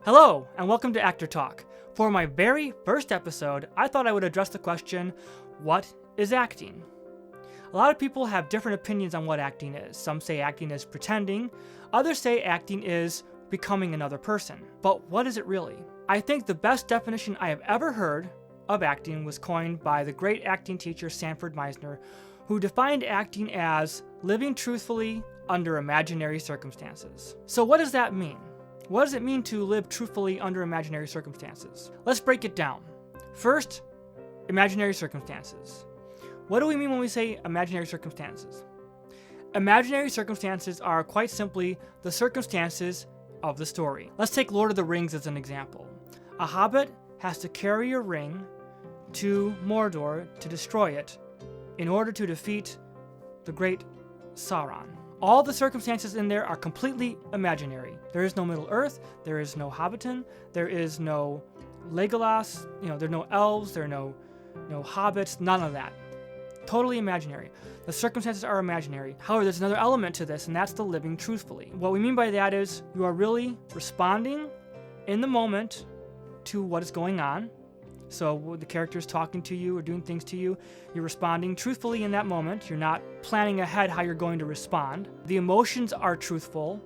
Hello, and welcome to Actor Talk. For my very first episode, I thought I would address the question, what is acting? A lot of people have different opinions on what acting is. Some say acting is pretending, others say acting is becoming another person. But what is it really? I think the best definition I have ever heard of acting was coined by the great acting teacher Sanford Meisner, who defined acting as living truthfully under imaginary circumstances. So what does that mean? What does it mean to live truthfully under imaginary circumstances? Let's break it down. First, imaginary circumstances. What do we mean when we say imaginary circumstances? Imaginary circumstances are quite simply the circumstances of the story. Let's take Lord of the Rings as an example. A hobbit has to carry a ring to Mordor to destroy it in order to defeat the great Sauron. All the circumstances in there are completely imaginary. There is no Middle Earth, there is no Hobbiton, there is no Legolas, there are no elves, there are no hobbits, none of that. Totally imaginary. The circumstances are imaginary. However, there's another element to this, and that's the living truthfully. What we mean by that is you are really responding in the moment to what is going on. So the character is talking to you or doing things to you, you're responding truthfully in that moment. You're not planning ahead how you're going to respond. The emotions are truthful.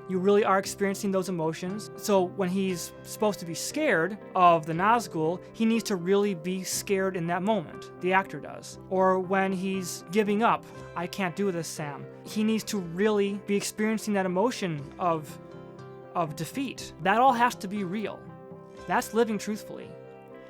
You really are experiencing those emotions. So when he's supposed to be scared of the Nazgul, he needs to really be scared in that moment. The actor does. Or when he's giving up, I can't do this, Sam. He needs to really be experiencing that emotion of defeat. That all has to be real. That's living truthfully.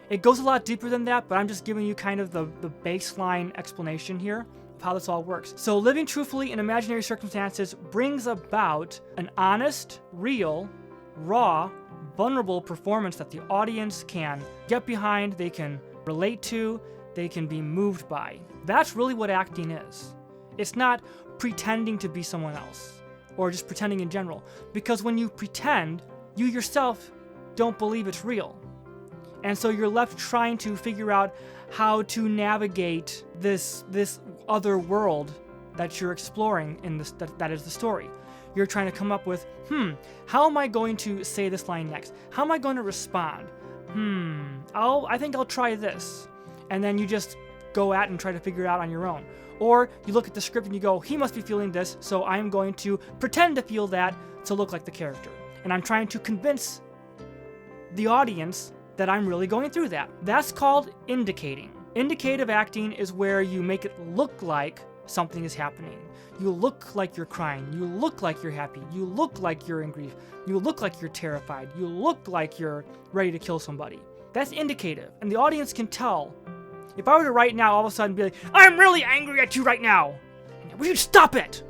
It goes a lot deeper than that, but I'm just giving you kind of the baseline explanation here of how this all works. So living truthfully in imaginary circumstances brings about an honest, real, raw, vulnerable performance that the audience can get behind, they can relate to, they can be moved by. That's really what acting is. It's not pretending to be someone else or just pretending in general, because when you pretend, you yourself don't believe it's real. And so you're left trying to figure out how to navigate this other world that you're exploring in this that is the story. You're trying to come up with, how am I going to say this line next? How am I going to respond? I think I'll try this. And then you just go at and try to figure it out on your own. Or you look at the script and you go, he must be feeling this, so I'm going to pretend to feel that to look like the character. And I'm trying to convince the audience that I'm really going through that. That's called indicating. Indicative acting is where you make it look like something is happening. You look like you're crying. You look like you're happy. You look like you're in grief. You look like you're terrified. You look like you're ready to kill somebody. That's indicative. And the audience can tell. If I were to right now all of a sudden be like, I'm really angry at you right now. Would you stop it?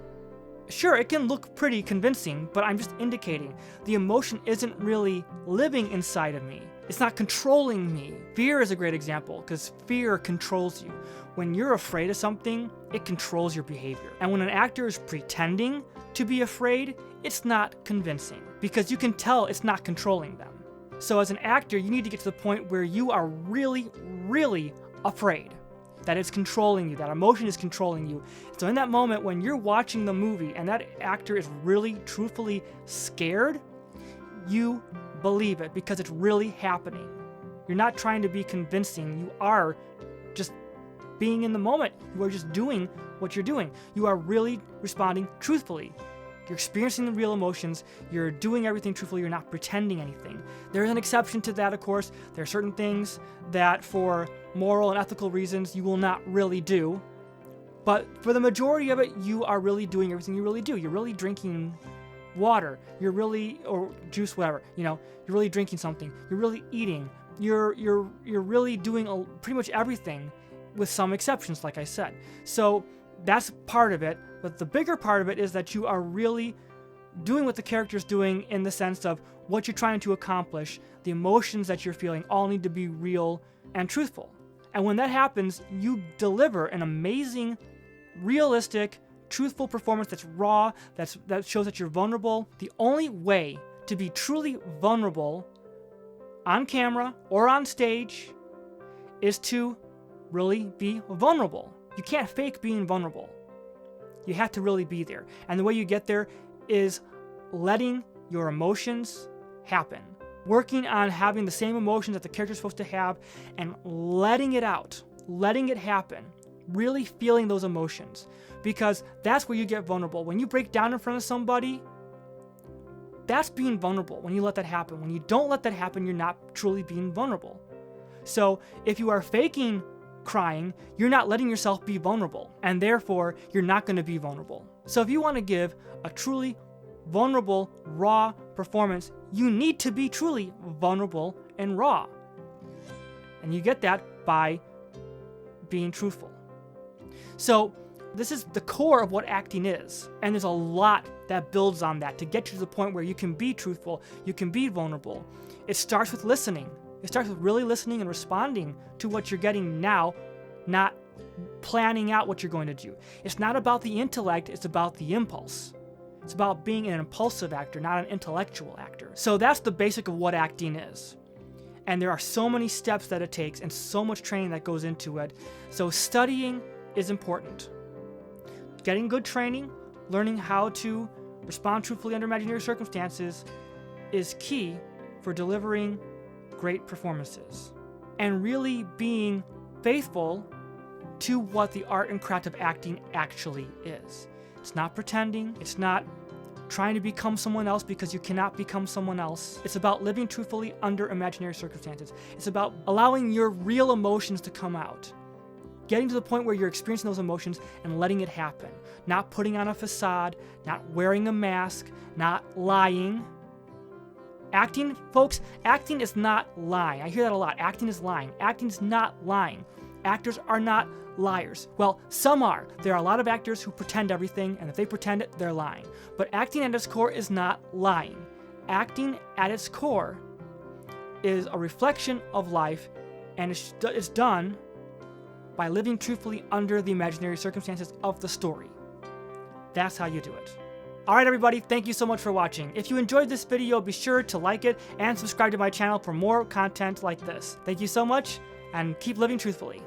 Sure, it can look pretty convincing, but I'm just indicating. The emotion isn't really living inside of me. It's not controlling me. Fear is a great example, because fear controls you. When you're afraid of something, it controls your behavior. And when an actor is pretending to be afraid, it's not convincing, because you can tell it's not controlling them. So as an actor, you need to get to the point where you are really, really afraid. That it's controlling you, that emotion is controlling you. So in that moment when you're watching the movie and that actor is really truthfully scared, you believe it because it's really happening. You're not trying to be convincing, you are just being in the moment. You are just doing what you're doing. You are really responding truthfully. You're experiencing the real emotions, you're doing everything truthfully, you're not pretending anything. There is an exception to that, of course. There are certain things that for moral and ethical reasons you will not really do. But for the majority of it, you are really doing everything you really do. You're really drinking water, or juice, whatever, you're really drinking something, you're really eating, you're really doing pretty much everything with some exceptions, like I said. So that's part of it. But the bigger part of it is that you are really doing what the character's doing in the sense of what you're trying to accomplish. The emotions that you're feeling all need to be real and truthful. And when that happens, you deliver an amazing, realistic, truthful performance that's raw, that shows that you're vulnerable. The only way to be truly vulnerable on camera or on stage is to really be vulnerable. You can't fake being vulnerable. You have to really be there. And the way you get there is letting your emotions happen. working on having the same emotions that the character's supposed to have and letting it out, letting it happen, really feeling those emotions, because that's where you get vulnerable. When you break down in front of somebody, that's being vulnerable when you let that happen. When you don't let that happen, you're not truly being vulnerable. So if you are faking crying, you're not letting yourself be vulnerable, and therefore you're not going to be vulnerable. So if you want to give a truly vulnerable, raw performance, you need to be truly vulnerable and raw. And you get that by being truthful. So this is the core of what acting is. And there's a lot that builds on that to get you to the point where you can be truthful, you can be vulnerable. It starts with listening. It starts with really listening and responding to what you're getting now, not planning out what you're going to do. It's not about the intellect, it's about the impulse. It's about being an impulsive actor, not an intellectual actor. So that's the basic of what acting is. And there are so many steps that it takes and so much training that goes into it. So studying is important. Getting good training, learning how to respond truthfully under imaginary circumstances is key for delivering great performances. And really being faithful to what the art and craft of acting actually is. It's not pretending. It's not trying to become someone else because you cannot become someone else. It's about living truthfully under imaginary circumstances. It's about allowing your real emotions to come out. Getting to the point where you're experiencing those emotions and letting it happen. Not putting on a facade, not wearing a mask, not lying. Acting, folks, acting is not lying. I hear that a lot. Acting is lying. Acting is not lying. Actors are not liars. Well, some are. There are a lot of actors who pretend everything, and if they pretend it, they're lying. But acting at its core is not lying. Acting at its core is a reflection of life, and it's done by living truthfully under the imaginary circumstances of the story. That's how you do it. Alright everybody, thank you so much for watching. If you enjoyed this video, be sure to like it and subscribe to my channel for more content like this. Thank you so much, and keep living truthfully.